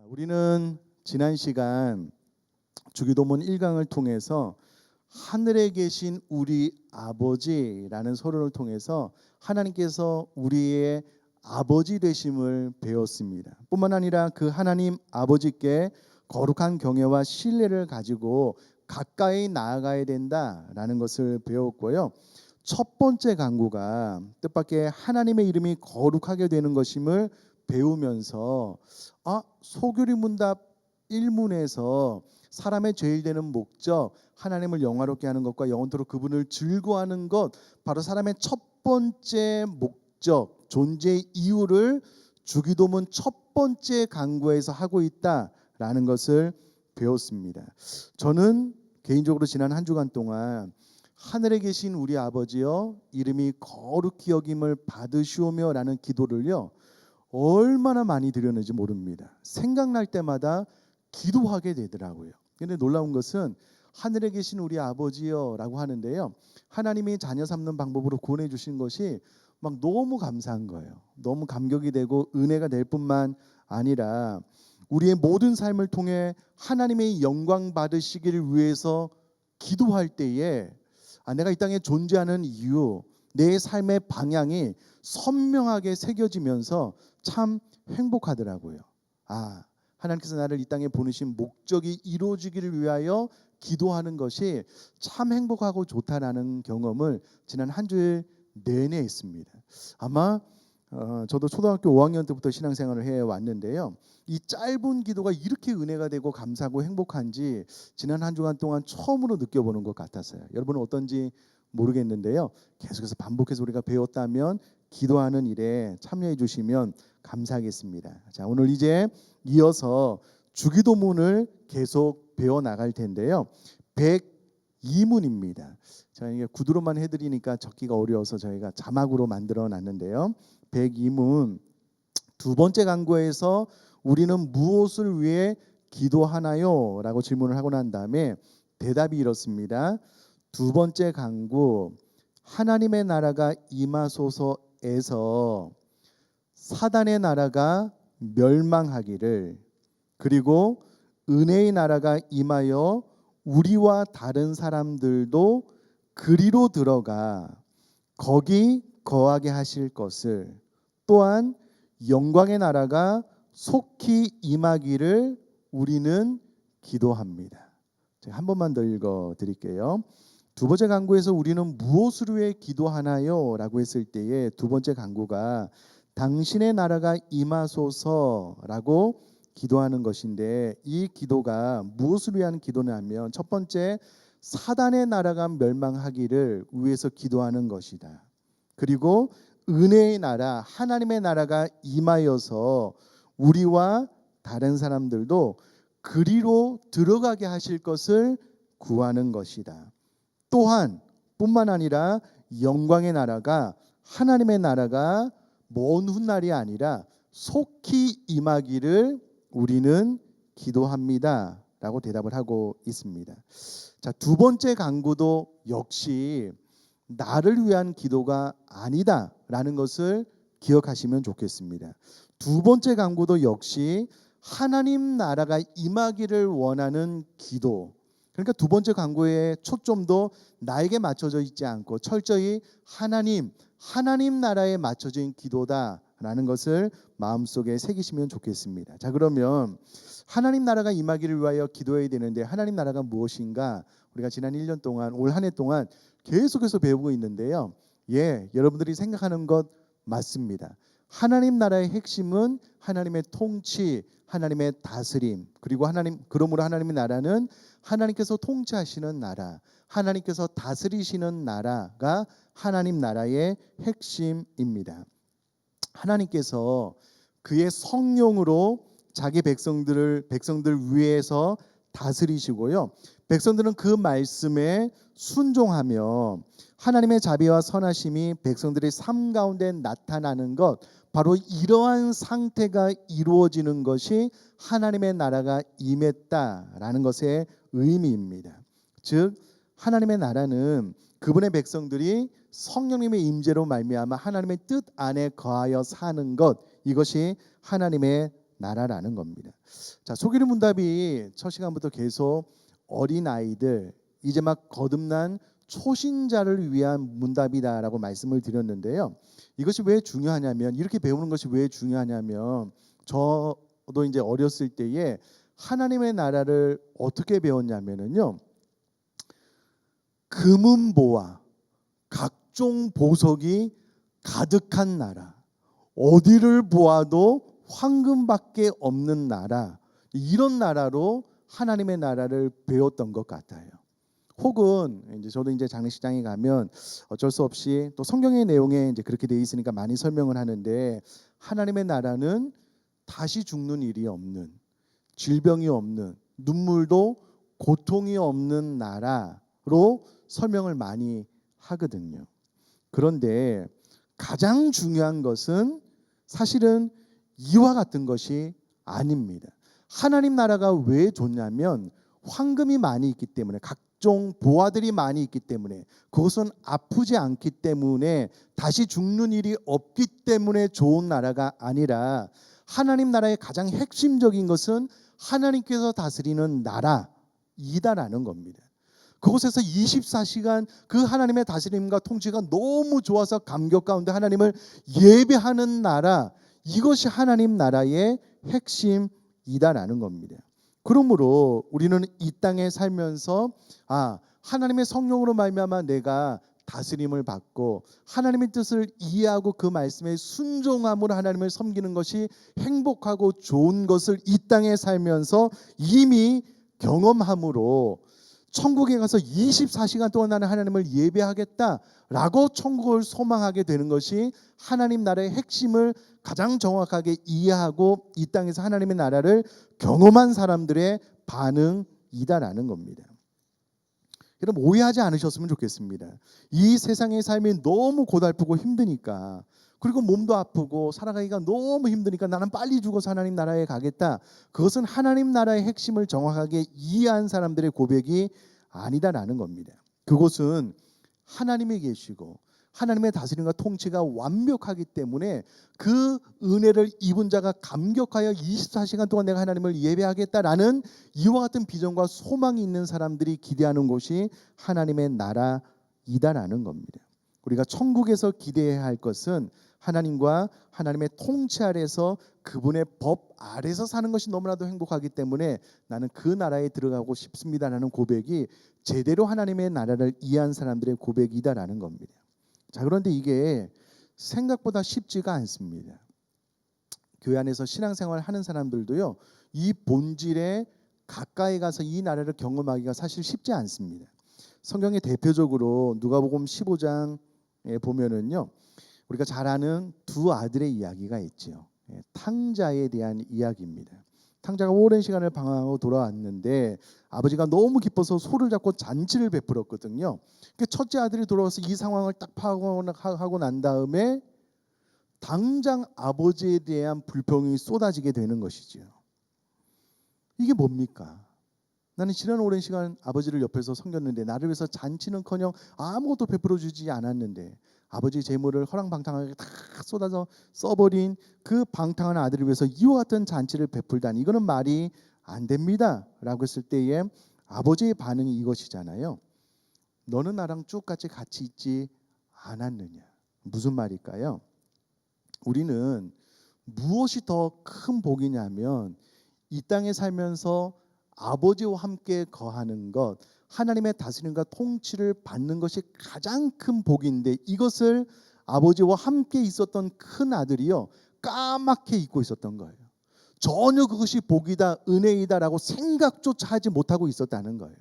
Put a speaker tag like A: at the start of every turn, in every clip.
A: 우리는 지난 시간 주기도문 1강을 통해서 하늘에 계신 우리 아버지라는 서론을 통해서 하나님께서 우리의 아버지 되심을 배웠습니다. 뿐만 아니라 그 하나님 아버지께 거룩한 경외와 신뢰를 가지고 가까이 나아가야 된다라는 것을 배웠고요. 첫 번째 강구가 뜻밖의 하나님의 이름이 거룩하게 되는 것임을 배우면서 소교리 문답 1문에서 사람의 제일 되는 목적, 하나님을 영화롭게 하는 것과 영원토록 그분을 즐거워하는 것, 바로 사람의 첫 번째 목적, 존재의 이유를 주기도문 첫 번째 강구에서 하고 있다라는 것을 배웠습니다. 저는 개인적으로 지난 한 주간 동안 하늘에 계신 우리 아버지여 이름이 거룩히 여김을 받으시오며 라는 기도를요 얼마나 많이 드렸는지 모릅니다. 생각날 때마다 기도하게 되더라고요. 그런데 놀라운 것은 하늘에 계신 우리 아버지여 라고 하는데요, 하나님이 자녀 삼는 방법으로 구원해 주신 것이 막 너무 감사한 거예요. 너무 감격이 되고 은혜가 될 뿐만 아니라 우리의 모든 삶을 통해 하나님의 영광 받으시기를 위해서 기도할 때에 내가 이 땅에 존재하는 이유, 내 삶의 방향이 선명하게 새겨지면서 참 행복하더라고요. 하나님께서 나를 이 땅에 보내신 목적이 이루어지기를 위하여 기도하는 것이 참 행복하고 좋다라는 경험을 지난 한 주일 내내 했습니다. 아마 저도 초등학교 5학년 때부터 신앙생활을 해왔는데요, 이 짧은 기도가 이렇게 은혜가 되고 감사하고 행복한지 지난 한 주간 동안 처음으로 느껴보는 것 같았어요. 여러분은 어떤지 모르겠는데요, 계속해서 반복해서 우리가 배웠다면 기도하는 일에 참여해 주시면 감사하겠습니다. 자, 오늘 이제 이어서 주기도문을 계속 배워나갈 텐데요, 102문입니다. 저희가 구두로만 해드리니까 적기가 어려워서 저희가 자막으로 만들어 놨는데요, 102문 두 번째 강구에서 우리는 무엇을 위해 기도하나요? 라고 질문을 하고 난 다음에 대답이 이렇습니다. 두 번째 강구, 하나님의 나라가 임하소서에서 사단의 나라가 멸망하기를, 그리고 은혜의 나라가 임하여 우리와 다른 사람들도 그리로 들어가 거기 거하게 하실 것을, 또한 영광의 나라가 속히 임하기를 우리는 기도합니다. 제가 한 번만 더 읽어 드릴게요. 두 번째 강구에서 우리는 무엇을 위해 기도하나요? 라고 했을 때에 두 번째 강구가 당신의 나라가 임하소서라고 기도하는 것인데, 이 기도가 무엇을 위한 기도냐면 첫 번째, 사단의 나라가 멸망하기를 위해서 기도하는 것이다. 그리고 은혜의 나라, 하나님의 나라가 임하여서 우리와 다른 사람들도 그리로 들어가게 하실 것을 구하는 것이다. 또한 뿐만 아니라 영광의 나라가, 하나님의 나라가 먼 훗날이 아니라 속히 임하기를 우리는 기도합니다 라고 대답을 하고 있습니다. 자, 두 번째 강구도 역시 나를 위한 기도가 아니다 라는 것을 기억하시면 좋겠습니다. 두 번째 강구도 역시 하나님 나라가 임하기를 원하는 기도, 그러니까 두 번째 강구의 초점도 나에게 맞춰져 있지 않고 철저히 하나님 나라에 맞춰진 기도다라는 것을 마음속에 새기시면 좋겠습니다. 자, 그러면 하나님 나라가 임하기를 위하여 기도해야 되는데 하나님 나라가 무엇인가? 우리가 지난 1년 동안, 올 한 해 동안 계속해서 배우고 있는데요, 여러분들이 생각하는 것 맞습니다. 하나님 나라의 핵심은 하나님의 통치, 하나님의 다스림, 그리고 그러므로 하나님의 나라는 하나님께서 통치하시는 나라, 하나님께서 다스리시는 나라가 하나님 나라의 핵심입니다. 하나님께서 그의 성령으로 자기 백성들 위해서 다스리시고요, 백성들은 그 말씀에 순종하며 하나님의 자비와 선하심이 백성들의 삶 가운데 나타나는 것, 바로 이러한 상태가 이루어지는 것이 하나님의 나라가 임했다라는 것의 의미입니다. 즉 하나님의 나라는 그분의 백성들이 성령님의 임재로 말미암아 하나님의 뜻 안에 거하여 사는 것, 이것이 하나님의 나라라는 겁니다. 자, 소기름 문답이 첫 시간부터 계속 어린 아이들, 이제 막 거듭난 초신자를 위한 문답이다라고 말씀을 드렸는데요. 이것이 왜 중요하냐면, 이렇게 배우는 것이 왜 중요하냐면, 저도 이제 어렸을 때에 하나님의 나라를 어떻게 배웠냐면은요, 금은보화, 각종 보석이 가득한 나라, 어디를 보아도 황금밖에 없는 나라, 이런 나라로 하나님의 나라를 배웠던 것 같아요. 혹은 이제 저도 이제 장례식장에 가면 어쩔 수 없이 또 성경의 내용에 이제 그렇게 돼 있으니까 많이 설명을 하는데, 하나님의 나라는 다시 죽는 일이 없는, 질병이 없는, 눈물도 고통이 없는 나라로 설명을 많이 하거든요. 그런데 가장 중요한 것은 사실은 이와 같은 것이 아닙니다. 하나님 나라가 왜 좋냐면 황금이 많이 있기 때문에, 각종 보화들이 많이 있기 때문에, 그것은 아프지 않기 때문에, 다시 죽는 일이 없기 때문에 좋은 나라가 아니라, 하나님 나라의 가장 핵심적인 것은 하나님께서 다스리는 나라이다라는 겁니다. 그곳에서 24시간 그 하나님의 다스림과 통치가 너무 좋아서 감격 가운데 하나님을 예배하는 나라, 이것이 하나님 나라의 핵심이다라는 겁니다. 그러므로 우리는 이 땅에 살면서 하나님의 성령으로 말미암아 내가 다스림을 받고 하나님의 뜻을 이해하고 그 말씀에 순종함으로 하나님을 섬기는 것이 행복하고 좋은 것을 이 땅에 살면서 이미 경험함으로, 천국에 가서 24시간 동안 나는 하나님을 예배하겠다라고 천국을 소망하게 되는 것이 하나님 나라의 핵심을 가장 정확하게 이해하고 이 땅에서 하나님의 나라를 경험한 사람들의 반응이다라는 겁니다. 여러분, 오해하지 않으셨으면 좋겠습니다. 이 세상의 삶이 너무 고달프고 힘드니까, 그리고 몸도 아프고 살아가기가 너무 힘드니까 나는 빨리 죽어서 하나님 나라에 가겠다, 그것은 하나님 나라의 핵심을 정확하게 이해한 사람들의 고백이 아니다라는 겁니다. 그것은 하나님이 계시고 하나님의 다스림과 통치가 완벽하기 때문에 그 은혜를 입은 자가 감격하여 24시간 동안 내가 하나님을 예배하겠다라는 이와 같은 비전과 소망이 있는 사람들이 기대하는 곳이 하나님의 나라이다라는 겁니다. 우리가 천국에서 기대해야 할 것은 하나님과 하나님의 통치 아래서, 그분의 법 아래서 사는 것이 너무나도 행복하기 때문에 나는 그 나라에 들어가고 싶습니다라는 고백이 제대로 하나님의 나라를 이해한 사람들의 고백이다라는 겁니다. 자, 그런데 이게 생각보다 쉽지가 않습니다. 교회 안에서 신앙생활 하는 사람들도요, 이 본질에 가까이 가서 이 나라를 경험하기가 사실 쉽지 않습니다. 성경의 대표적으로 누가복음 15장에 보면은요, 우리가 잘 아는 두 아들의 이야기가 있죠. 탕자에 대한 이야기입니다. 탕자가 오랜 시간을 방황하고 돌아왔는데 아버지가 너무 기뻐서 소를 잡고 잔치를 베풀었거든요. 첫째 아들이 돌아와서 이 상황을 딱 파악하고 난 다음에 당장 아버지에 대한 불평이 쏟아지게 되는 것이죠. 이게 뭡니까? 나는 지난 오랜 시간 아버지를 옆에서 섬겼는데, 나를 위해서 잔치는커녕 아무것도 베풀어 주지 않았는데, 아버지 재물을 허랑방탕하게 다 쏟아서 써버린 그 방탕한 아들을 위해서 이와 같은 잔치를 베풀다니, 이거는 말이 안 됩니다 라고 했을 때에 아버지의 반응이 이것이잖아요. 너는 나랑 쭉 같이 있지 않았느냐. 무슨 말일까요? 우리는 무엇이 더 큰 복이냐면, 이 땅에 살면서 아버지와 함께 거하는 것, 하나님의 다스림과 통치를 받는 것이 가장 큰 복인데, 이것을 아버지와 함께 있었던 큰 아들이요, 까맣게 잊고 있었던 거예요. 전혀 그것이 복이다, 은혜이다라고 생각조차 하지 못하고 있었다는 거예요.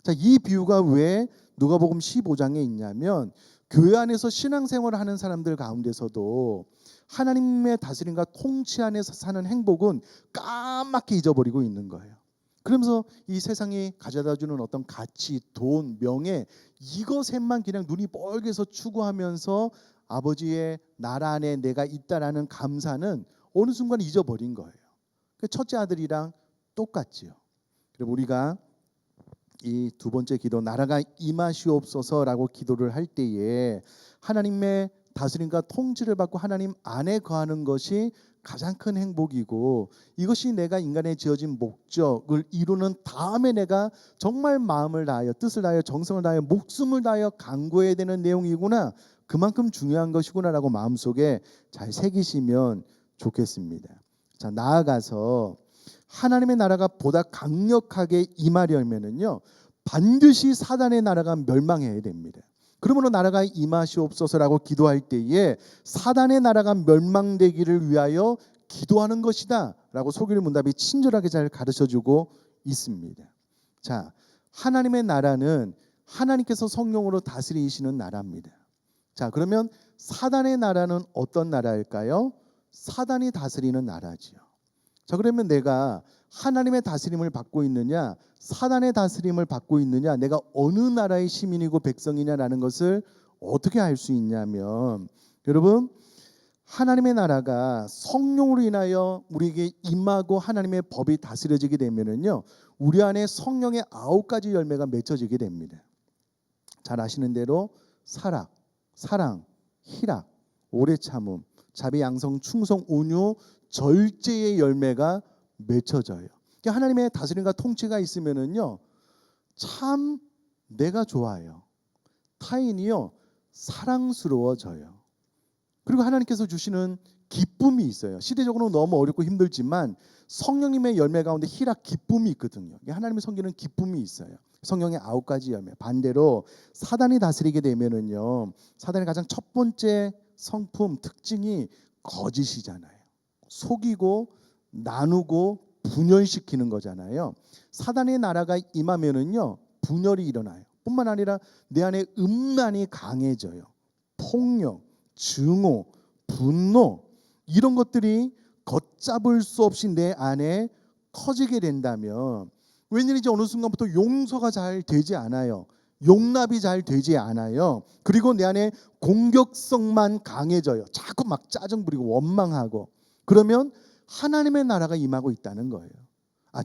A: 자, 이 비유가 왜 누가복음 15장에 있냐면, 교회 안에서 신앙생활을 하는 사람들 가운데서도 하나님의 다스림과 통치 안에서 사는 행복은 까맣게 잊어버리고 있는 거예요. 그러면서 이 세상이 가져다주는 어떤 가치, 돈, 명예, 이것에만 그냥 눈이 뻘개서 추구하면서 아버지의 나라 안에 내가 있다라는 감사는 어느 순간 잊어버린 거예요. 첫째 아들이랑 똑같지요. 그리고 우리가 이 두 번째 기도, 나라가 임하시옵소서라고 기도를 할 때에 하나님의 다스림과 통치를 받고 하나님 안에 거하는 것이 가장 큰 행복이고 이것이 내가 인간의 지어진 목적을 이루는 다음에 내가 정말 마음을 다하여 뜻을 다하여 정성을 다하여 목숨을 다하여 간구해야 되는 내용이구나. 그만큼 중요한 것이구나라고 마음속에 잘 새기시면 좋겠습니다. 자, 나아가서 하나님의 나라가 보다 강력하게 임하려면은요, 반드시 사단의 나라가 멸망해야 됩니다. 그러므로 나라가 임하시옵소서라고 기도할 때에 사단의 나라가 멸망되기를 위하여 기도하는 것이다 라고 소규리 문답이 친절하게 잘 가르쳐주고 있습니다. 자, 하나님의 나라는 하나님께서 성령으로 다스리시는 나라입니다. 자, 그러면 사단의 나라는 어떤 나라일까요? 사단이 다스리는 나라지요. 자, 그러면 내가 하나님의 다스림을 받고 있느냐, 사단의 다스림을 받고 있느냐, 내가 어느 나라의 시민이고 백성이냐라는 것을 어떻게 알 수 있냐면, 여러분, 하나님의 나라가 성령으로 인하여 우리에게 임하고 하나님의 법이 다스려지게 되면은요, 우리 안에 성령의 9가지 열매가 맺혀지게 됩니다. 잘 아시는 대로 사랑, 희락, 오래 참음, 자비, 양성, 충성, 온유, 절제의 열매가 맺혀져요. 하나님의 다스림과 통치가 있으면은요, 참 내가 좋아요. 타인이요, 사랑스러워져요. 그리고 하나님께서 주시는 기쁨이 있어요. 시대적으로 너무 어렵고 힘들지만 성령님의 열매 가운데 희락, 기쁨이 있거든요. 하나님을 섬기는 기쁨이 있어요. 성령의 9가지 열매. 반대로 사단이 다스리게 되면은요, 사단의 가장 첫 번째 성품, 특징이 거짓이잖아요. 속이고 나누고 분열시키는 거잖아요. 사단의 나라가 임하면은요, 분열이 일어나요. 뿐만 아니라 내 안에 음란이 강해져요. 폭력, 증오, 분노, 이런 것들이 걷잡을 수 없이 내 안에 커지게 된다면, 웬일인지 어느 순간부터 용서가 잘 되지 않아요. 용납이 잘 되지 않아요. 그리고 내 안에 공격성만 강해져요. 자꾸 막 짜증 부리고 원망하고. 그러면 하나님의 나라가 임하고 있다는 거예요.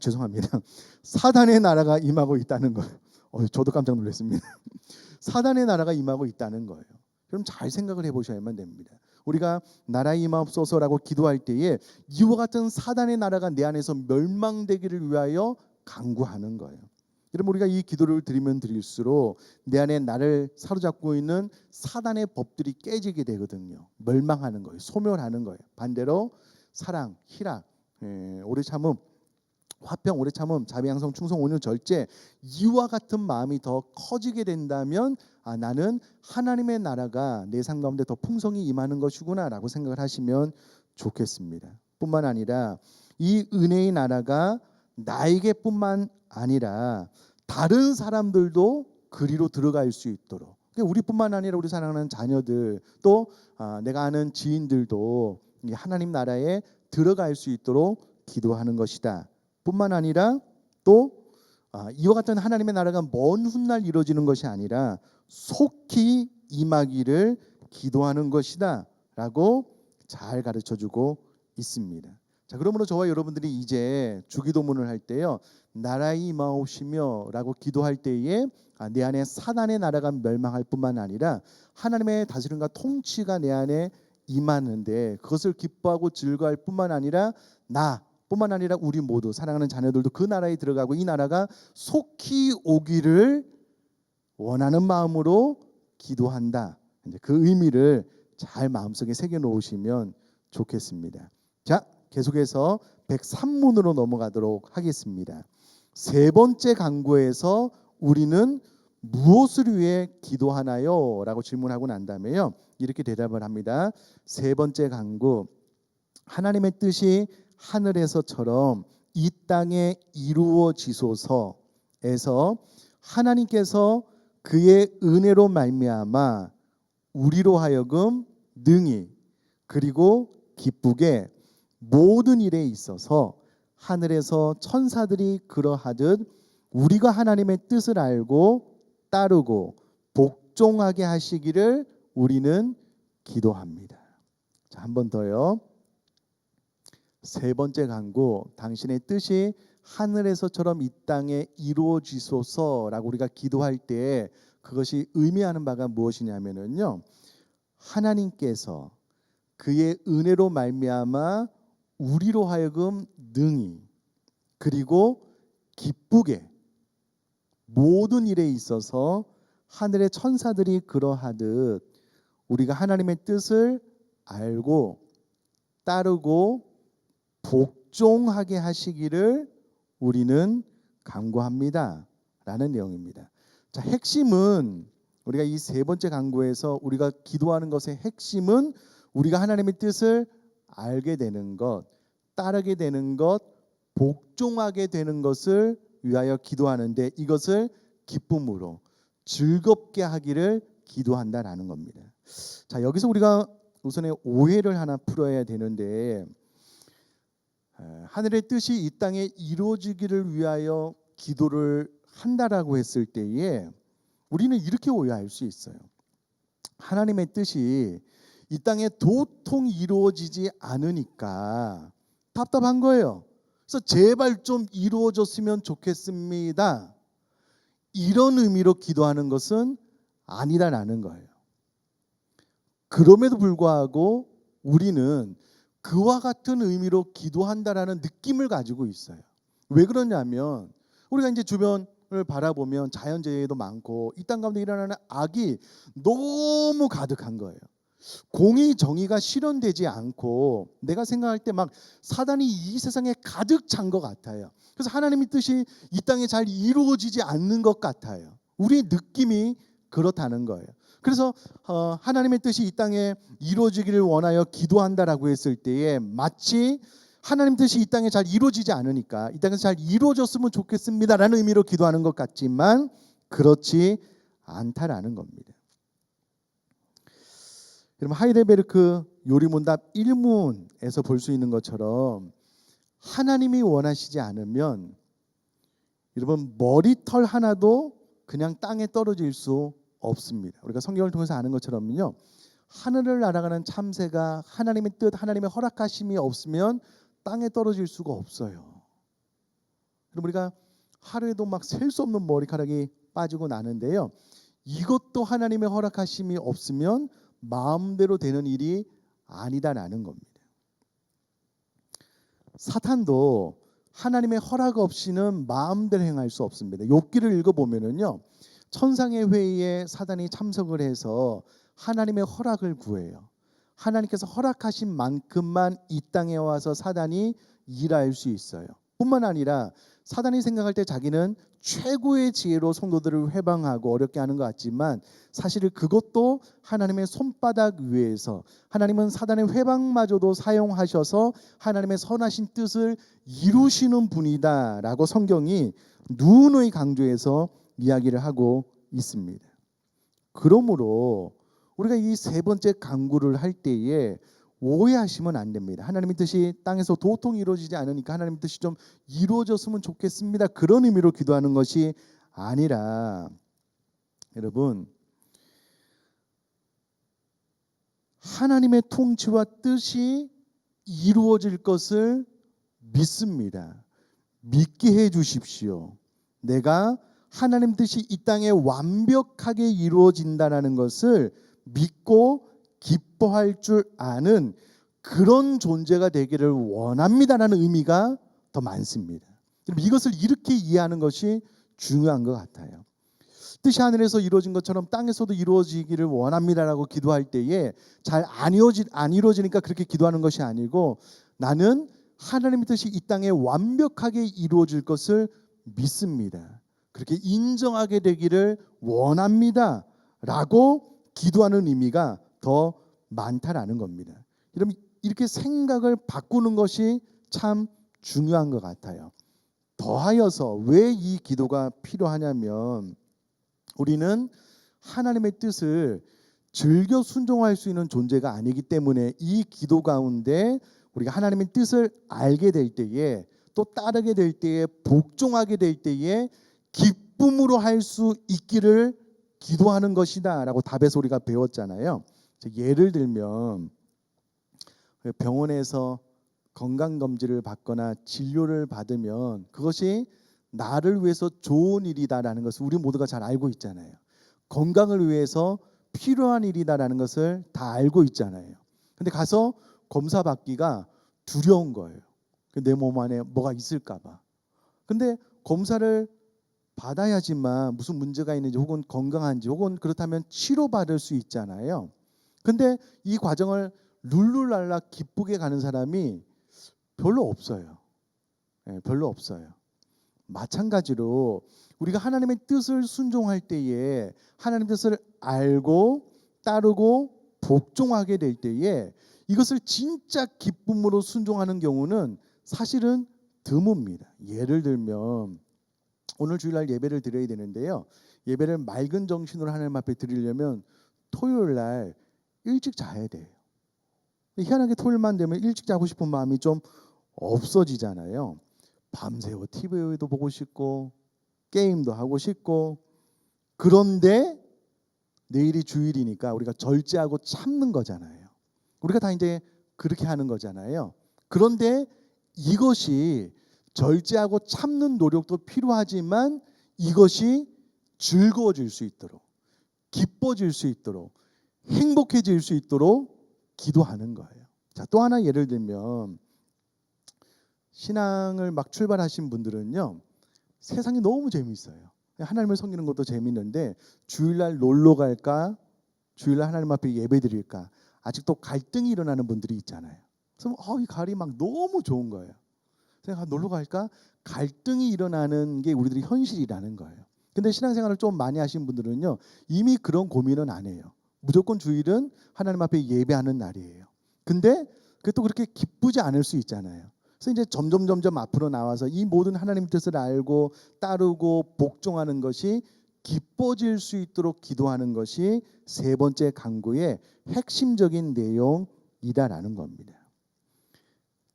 A: 죄송합니다. 사단의 나라가 임하고 있다는 거예요. 저도 깜짝 놀랐습니다. 사단의 나라가 임하고 있다는 거예요. 그럼 잘 생각을 해보셔야만 됩니다. 우리가 나라에 임하옵소서라고 기도할 때에 이와 같은 사단의 나라가 내 안에서 멸망되기를 위하여 간구하는 거예요. 여러분, 우리가 이 기도를 드리면 드릴수록 내 안에 나를 사로잡고 있는 사단의 법들이 깨지게 되거든요. 멸망하는 거예요. 소멸하는 거예요. 반대로 사랑, 희락, 오래 참음, 화평, 오래 참음, 자비, 양성, 충성, 온유, 절제, 이와 같은 마음이 더 커지게 된다면 나는 하나님의 나라가 내 삶 가운데 더 풍성히 임하는 것이구나 라고 생각을 하시면 좋겠습니다. 뿐만 아니라 이 은혜의 나라가 나에게뿐만 아니라 다른 사람들도 그리로 들어갈 수 있도록, 우리뿐만 아니라 우리 사랑하는 자녀들, 또 내가 아는 지인들도 하나님 나라에 들어갈 수 있도록 기도하는 것이다. 뿐만 아니라 또 이와 같은 하나님의 나라가 먼 훗날 이루어지는 것이 아니라 속히 임하기를 기도하는 것이다 라고 잘 가르쳐주고 있습니다. 자, 그러므로 저와 여러분들이 이제 주기도문을 할 때요, 나라에 임하옵시며 라고 기도할 때에 내 안에 사단의 나라가 멸망할 뿐만 아니라 하나님의 다스림과 통치가 내 안에 임하는데, 그것을 기뻐하고 즐거워할 뿐만 아니라 나뿐만 아니라 우리 모두 사랑하는 자녀들도 그 나라에 들어가고 이 나라가 속히 오기를 원하는 마음으로 기도한다. 이제 그 의미를 잘 마음속에 새겨 놓으시면 좋겠습니다. 자, 계속해서 103문으로 넘어가도록 하겠습니다. 세 번째 간구에서 우리는 무엇을 위해 기도하나요? 라고 질문하고 난 다음에요, 이렇게 대답을 합니다. 세 번째 간구, 하나님의 뜻이 하늘에서처럼 이 땅에 이루어지소서에서 하나님께서 그의 은혜로 말미암아 우리로 하여금 능히 그리고 기쁘게 모든 일에 있어서 하늘에서 천사들이 그러하듯 우리가 하나님의 뜻을 알고 따르고 복종하게 하시기를 우리는 기도합니다. 자, 한 번 더요. 세 번째 간구, 당신의 뜻이 하늘에서처럼 이 땅에 이루어지소서라고 우리가 기도할 때 그것이 의미하는 바가 무엇이냐면요, 하나님께서 그의 은혜로 말미암아 우리로 하여금 능히 그리고 기쁘게 모든 일에 있어서 하늘의 천사들이 그러하듯 우리가 하나님의 뜻을 알고 따르고 복종하게 하시기를 우리는 간구합니다 라는 내용입니다. 자, 핵심은 우리가 이 세 번째 간구에서 우리가 기도하는 것의 핵심은 우리가 하나님의 뜻을 알게 되는 것, 따르게 되는 것, 복종하게 되는 것을 위하여 기도하는데 이것을 기쁨으로 즐겁게 하기를 기도한다라는 겁니다. 자, 여기서 우리가 우선에 오해를 하나 풀어야 되는데 하늘의 뜻이 이 땅에 이루어지기를 위하여 기도를 한다라고 했을 때에 우리는 이렇게 오해할 수 있어요. 하나님의 뜻이 이 땅에 도통 이루어지지 않으니까 답답한 거예요. 그래서 제발 좀 이루어졌으면 좋겠습니다. 이런 의미로 기도하는 것은 아니다라는 거예요. 그럼에도 불구하고 우리는 그와 같은 의미로 기도한다라는 느낌을 가지고 있어요. 왜 그러냐면 우리가 이제 주변을 바라보면 자연재해도 많고 이 땅 가운데 일어나는 악이 너무 가득한 거예요. 공의 정의가 실현되지 않고 내가 생각할 때 막 사단이 이 세상에 가득 찬 것 같아요. 그래서 하나님의 뜻이 이 땅에 잘 이루어지지 않는 것 같아요. 우리의 느낌이 그렇다는 거예요. 그래서 하나님의 뜻이 이 땅에 이루어지기를 원하여 기도한다라고 했을 때에 마치 하나님 뜻이 이 땅에 잘 이루어지지 않으니까 이 땅에서 잘 이루어졌으면 좋겠습니다라는 의미로 기도하는 것 같지만 그렇지 않다라는 겁니다. 여러분 하이델베르크 요리문답 1문에서 볼 수 있는 것처럼 하나님이 원하시지 않으면 여러분 머리털 하나도 그냥 땅에 떨어질 수 없습니다. 우리가 성경을 통해서 아는 것처럼요. 하늘을 날아가는 참새가 하나님의 뜻, 하나님의 허락하심이 없으면 땅에 떨어질 수가 없어요. 그럼 우리가 하루에도 막 셀 수 없는 머리카락이 빠지고 나는데요. 이것도 하나님의 허락하심이 없으면 마음대로 되는 일이 아니다라는 겁니다. 사탄도 하나님의 허락 없이는 마음대로 행할 수 없습니다. 욥기를 읽어보면은요. 천상의 회의에 사단이 참석을 해서 하나님의 허락을 구해요. 하나님께서 허락하신 만큼만 이 땅에 와서 사단이 일할 수 있어요. 뿐만 아니라 사단이 생각할 때 자기는 최고의 지혜로 성도들을 회방하고 어렵게 하는 것 같지만 사실 그것도 하나님의 손바닥 위에서 하나님은 사단의 회방마저도 사용하셔서 하나님의 선하신 뜻을 이루시는 분이다라고 성경이 누누이 강조해서 이야기를 하고 있습니다. 그러므로 우리가 이 세 번째 간구를 할 때에 오해하시면 안 됩니다. 하나님의 뜻이 땅에서 도통 이루어지지 않으니까 하나님의 뜻이 좀 이루어졌으면 좋겠습니다. 그런 의미로 기도하는 것이 아니라 여러분 하나님의 통치와 뜻이 이루어질 것을 믿습니다. 믿게 해 주십시오. 내가 하나님 뜻이 이 땅에 완벽하게 이루어진다는 것을 믿고 기뻐할 줄 아는 그런 존재가 되기를 원합니다라는 의미가 더 많습니다. 이것을 이렇게 이해하는 것이 중요한 것 같아요. 뜻이 하늘에서 이루어진 것처럼 땅에서도 이루어지기를 원합니다라고 기도할 때에 잘 안 이루어지니까 그렇게 기도하는 것이 아니고 나는 하나님의 뜻이 이 땅에 완벽하게 이루어질 것을 믿습니다. 그렇게 인정하게 되기를 원합니다라고 기도하는 의미가 더 많다라는 겁니다. 여러분 이렇게 생각을 바꾸는 것이 참 중요한 것 같아요. 더하여서 왜 이 기도가 필요하냐면 우리는 하나님의 뜻을 즐겨 순종할 수 있는 존재가 아니기 때문에 이 기도 가운데 우리가 하나님의 뜻을 알게 될 때에 또 따르게 될 때에 복종하게 될 때에 기쁨으로 할 수 있기를 기도하는 것이다 라고 답에서 우리가 배웠잖아요. 예를 들면 병원에서 건강검진을 받거나 진료를 받으면 그것이 나를 위해서 좋은 일이다라는 것을 우리 모두가 잘 알고 있잖아요. 건강을 위해서 필요한 일이다라는 것을 다 알고 있잖아요. 근데 가서 검사 받기가 두려운 거예요. 내 몸 안에 뭐가 있을까 봐. 근데 검사를 받아야지만 무슨 문제가 있는지 혹은 건강한지 혹은 그렇다면 치료받을 수 있잖아요. 근데 이 과정을 룰루랄라 기쁘게 가는 사람이 별로 없어요. 별로 없어요. 마찬가지로 우리가 하나님의 뜻을 순종할 때에 하나님의 뜻을 알고 따르고 복종하게 될 때에 이것을 진짜 기쁨으로 순종하는 경우는 사실은 드뭅니다. 예를 들면 오늘 주일날 예배를 드려야 되는데요. 예배를 맑은 정신으로 하나님 앞에 드리려면 토요일날 일찍 자야 돼요. 희한하게 토요일만 되면 일찍 자고 싶은 마음이 좀 없어지잖아요. 밤새워 TV도 보고 싶고 게임도 하고 싶고. 그런데 내일이 주일이니까 우리가 절제하고 참는 거잖아요. 우리가 다 이제 그렇게 하는 거잖아요. 그런데 이것이 절제하고 참는 노력도 필요하지만 이것이 즐거워질 수 있도록, 기뻐질 수 있도록, 행복해질 수 있도록 기도하는 거예요. 자, 또 하나 예를 들면 신앙을 막 출발하신 분들은요, 세상이 너무 재미있어요. 하나님을 섬기는 것도 재미있는데 주일날 놀러 갈까, 주일날 하나님 앞에 예배 드릴까, 아직도 갈등이 일어나는 분들이 있잖아요. 그래서 이 가을이 막 너무 좋은 거예요. 그래서 놀러 갈까? 갈등이 일어나는 게 우리들이 현실이라는 거예요. 근데 신앙생활을 좀 많이 하신 분들은요, 이미 그런 고민은 안 해요. 무조건 주일은 하나님 앞에 예배하는 날이에요. 근데 그게 또 그렇게 기쁘지 않을 수 있잖아요. 그래서 이제 점점 앞으로 나와서 이 모든 하나님 뜻을 알고 따르고 복종하는 것이 기뻐질 수 있도록 기도하는 것이 세 번째 간구의 핵심적인 내용이다라는 겁니다.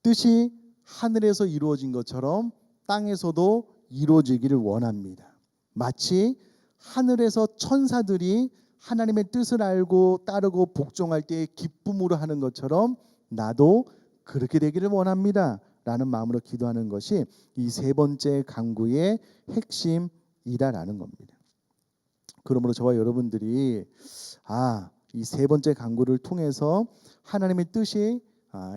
A: 뜻이 하늘에서 이루어진 것처럼 땅에서도 이루어지기를 원합니다. 마치 하늘에서 천사들이 하나님의 뜻을 알고 따르고 복종할 때 기쁨으로 하는 것처럼 나도 그렇게 되기를 원합니다 라는 마음으로 기도하는 것이 이 세 번째 간구의 핵심이다라는 겁니다. 그러므로 저와 여러분들이 이 세 번째 간구를 통해서 하나님의 뜻이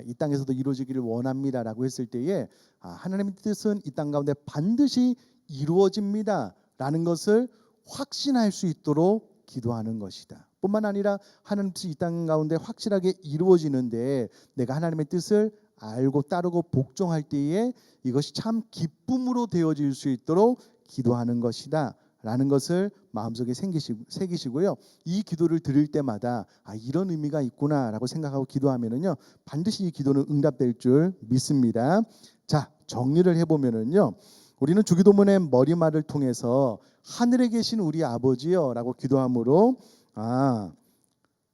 A: 이 땅에서도 이루어지기를 원합니다라고 했을 때에 하나님의 뜻은 이 땅 가운데 반드시 이루어집니다라는 것을 확신할 수 있도록 기도하는 것이다. 뿐만 아니라 하나님 뜻이 이 땅 가운데 확실하게 이루어지는데 내가 하나님의 뜻을 알고 따르고 복종할 때에 이것이 참 기쁨으로 되어질 수 있도록 기도하는 것이다 라는 것을 마음속에 새기시고요. 이 기도를 드릴 때마다 이런 의미가 있구나 라고 생각하고 기도하면은요, 반드시 이 기도는 응답될 줄 믿습니다. 자, 정리를 해보면은요, 우리는 주기도문의 머리말을 통해서 하늘에 계신 우리 아버지요 라고 기도함으로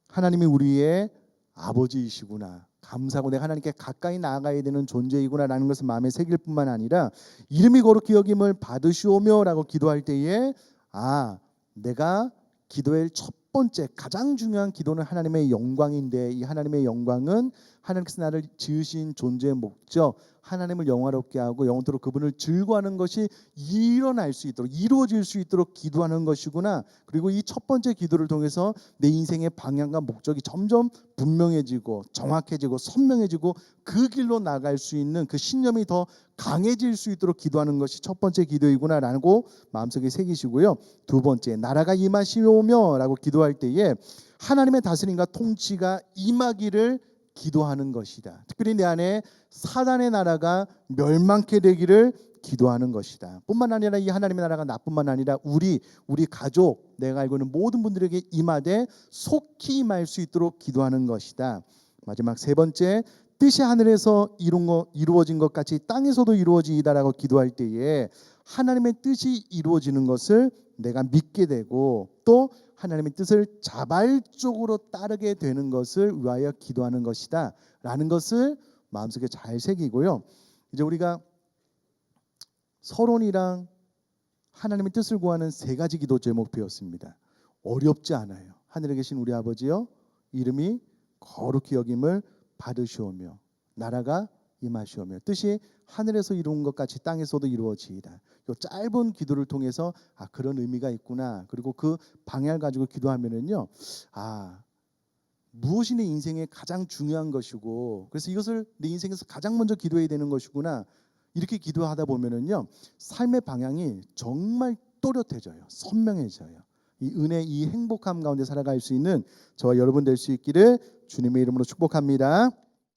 A: 하나님이 우리의 아버지이시구나, 감사하고 내가 하나님께 가까이 나아가야 되는 존재이구나 라는 것을 마음에 새길 뿐만 아니라 이름이 거룩히 여김을 받으시오며 라고 기도할 때에 내가 기도의 첫 번째 가장 중요한 기도는 하나님의 영광인데 이 하나님의 영광은 하나님께서 나를 지으신 존재의 목적, 하나님을 영화롭게 하고 영원토록 그분을 즐거워하는 것이 일어날 수 있도록, 이루어질 수 있도록 기도하는 것이구나. 그리고 이 첫 번째 기도를 통해서 내 인생의 방향과 목적이 점점 분명해지고 정확해지고 선명해지고 그 길로 나갈 수 있는 그 신념이 더 강해질 수 있도록 기도하는 것이 첫 번째 기도이구나라고 마음속에 새기시고요. 두 번째, 나라가 임하시오며 라고 기도할 때에 하나님의 다스림과 통치가 임하기를 기도하는 것이다. 특별히 내 안에 사단의 나라가 멸망케 되기를 기도하는 것이다. 뿐만 아니라 이 하나님의 나라가 나뿐만 아니라 우리 가족, 내가 알고 있는 모든 분들에게 임하되 속히 임할 수 있도록 기도하는 것이다. 마지막 세 번째, 뜻이 하늘에서 이루어진 것 같이 땅에서도 이루어지이다라고 기도할 때에 하나님의 뜻이 이루어지는 것을 내가 믿게 되고 또 하나님의 뜻을 자발적으로 따르게 되는 것을 위하여 기도하는 것이다 라는 것을 마음속에 잘 새기고요. 이제 우리가 서론이랑 하나님의 뜻을 구하는 세 가지 기도 제목 배웠습니다. 어렵지 않아요. 하늘에 계신 우리 아버지여, 이름이 거룩히 여김을 받으시오며 나라가 임하시오며 뜻이 하늘에서 이루은 것 같이 땅에서도 이루어지이다. 이 짧은 기도를 통해서 그런 의미가 있구나. 그리고 그 방향을 가지고 기도하면은요, 무엇이 내 인생에 가장 중요한 것이고, 그래서 이것을 내 인생에서 가장 먼저 기도해야 되는 것이구나, 이렇게 기도하다 보면은요, 삶의 방향이 정말 또렷해져요. 선명해져요. 이 은혜, 이 행복함 가운데 살아갈 수 있는 저와 여러분 될 수 있기를 주님의 이름으로 축복합니다.